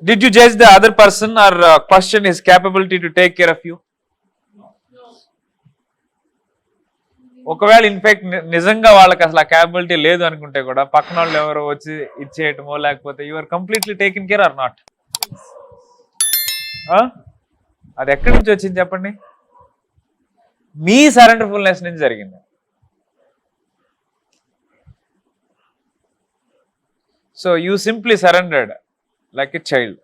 Did you judge the other person or question his capability to take care of you? ఒకవేళ in fact నిజంగా వాళ్ళకి అసలు ఆ capability లేదు అనుకుంటే కూడా పక్కన వాళ్ళు ఎవరో వచ్చి ఇచ్చేయటమో లేకపోతే you're completely taken care or not? అది ఎక్కడి నుంచి వచ్చింది చెప్పండి? మీ సరెండర్ఫుల్నెస్ నుంచి జరిగింది. So you simply surrendered like a child.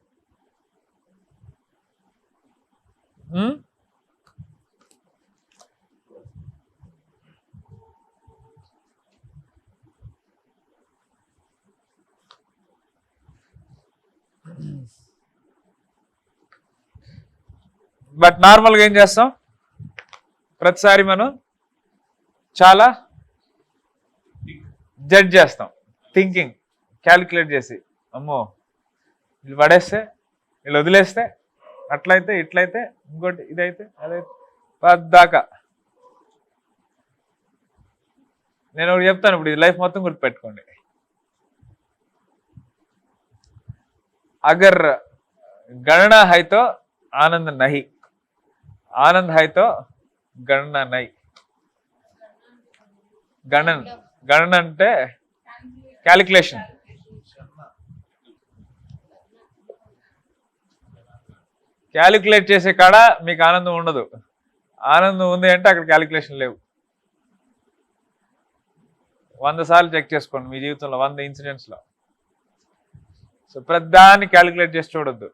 But నార్మల్గా ఏం చేస్తాం? ప్రతిసారి మనం చాలా జడ్జ్ చేస్తాం, థింకింగ్ క్యాలిక్యులేట్ చేసి, అమ్మో వీళ్ళు పడేస్తే, వీళ్ళు వదిలేస్తే, అట్లయితే ఇట్లయితే, ఇంకోటి ఇదైతే అదైతే, పద్దాకా. నేను ఒకటి చెప్తాను, ఇప్పుడు ఇది లైఫ్ మొత్తం గుర్తుపెట్టుకోండి. अगर गणना है तो आनंद नहीं, आनंद है तो गणना नहीं. గణన గణన అంటే క్యాలిక్యులేషన్. క్యాలిక్యులేట్ చేసే కాడ మీకు ఆనందం ఉండదు. ఆనందం ఉంది అంటే అక్కడ క్యాలిక్యులేషన్ లేవు. 100 సార్లు చెక్ చేసుకోండి మీ జీవితంలో, 100 ఇన్సిడెంట్స్ లో. సో ప్రతిదాన్ని క్యాలిక్యులేట్ చేసి చూడొద్దు.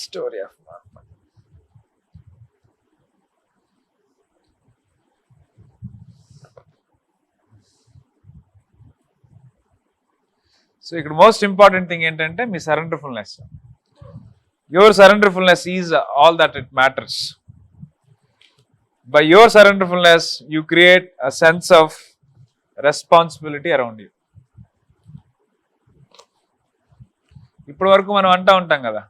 స్టోరీ ఆఫ్ సో ఇక్కడ మోస్ట్ ఇంపార్టెంట్ థింగ్ ఏంటంటే మీ surrenderfulness. Your surrenderfulness is all that it matters. By your surrenderfulness you create a sense of responsibility around you. ఇప్పటి వరకు మనం అంటూ ఉంటాం కదా,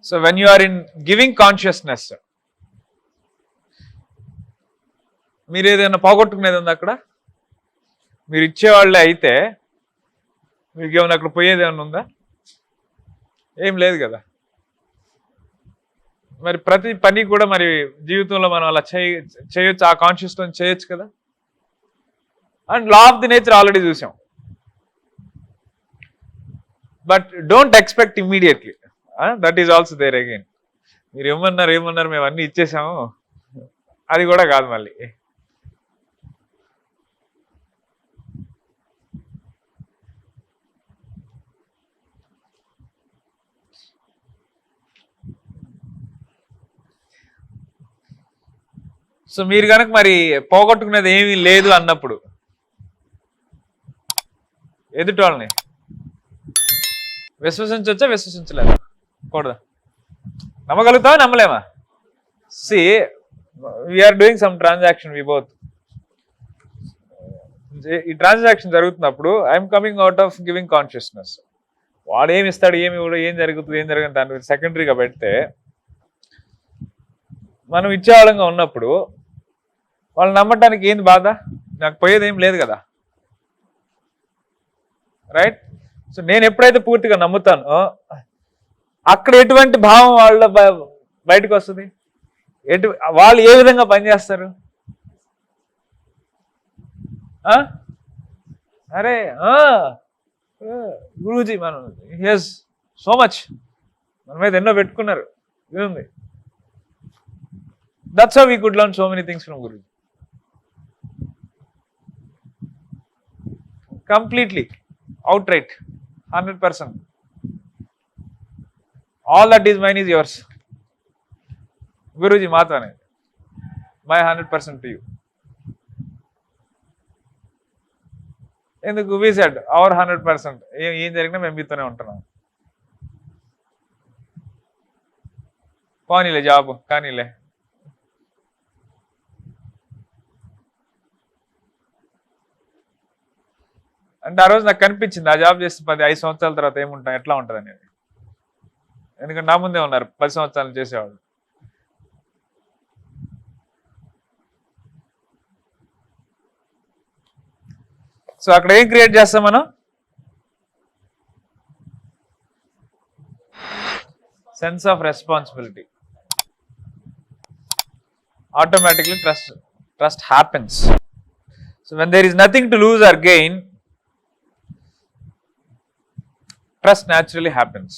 so when you are in giving consciousness, మీరు ఏదైనా పోగొట్టుకునేది ఉంది అక్కడ? మీరు ఇచ్చేవాళ్ళే అయితే మీకు ఏమైనా అక్కడ పోయేది ఏమైనా ఉందా? ఏం లేదు కదా. మరి ప్రతి పని కూడా మరి జీవితంలో మనం అలా చేయొచ్చు, ఆ కాన్షియస్తో చేయొచ్చు కదా. And law of the nature already చూసాం. But don't expect immediately, that is also there again. మీరు ఏమన్నారు మేము అన్ని ఇచ్చేసాము, అది కూడా కాదు మళ్ళీ. సో మీరు కనుక మరి పోగొట్టుకునేది ఏమీ లేదు అన్నప్పుడు ఎదుటి వాళ్ళని విశ్వసించవచ్చా, విశ్వసించలేదా? కూడదా? నమ్మగలుగుతావా, నమ్మలేమా? See we are doing some transaction, we both. ఈ ట్రాన్సాక్షన్ జరుగుతున్నప్పుడు I'm coming out of giving consciousness. వాడు ఏమి ఇస్తాడు, ఏమి ఇవ్వడు, ఏం జరుగుతుంది, ఏం జరగదు దాని సెకండరీగా పెడితే, మనం ఇచ్చేవాళ్ళంగా ఉన్నప్పుడు వాళ్ళు నమ్మటానికి ఏంది బాధ? నాకు పోయేది ఏం లేదు కదా, రైట్? సో నేను ఎప్పుడైతే పూర్తిగా నమ్ముతానో అక్కడ ఎటువంటి భావం వాళ్ళ బయటకు వస్తుంది, వాళ్ళు ఏ విధంగా పనిచేస్తారు? అరే గురూజీ మనం హియర్స్ సో మచ్, మన మీద ఎన్నో పెట్టుకున్నారు, ఇది ఉంది. That's how we could learn so many things from Guruji. Completely outright 100%. All that is mine is yours. Guruji మాత్రమే my 100% to you. ఎందుకు? we said our 100%. ఏం జరిగినా మేము మీతోనే ఉంటున్నాం. పోనీలే జాబ్ కానీలే. అంటే ఆ రోజు నాకు కనిపించింది ఆ జాబ్ చేసి 5 సంవత్సరాల తర్వాత ఏముంటాం, ఎట్లా ఉంటుంది అనేది. ఎందుకంటే నా ముందే ఉన్నారు 10 సంవత్సరాలు చేసేవాళ్ళు. సో అక్కడ ఏం క్రియేట్ చేస్తాం మనం? Sense of responsibility. Automatically trust happens. So when there is nothing to lose or gain, trust naturally happens.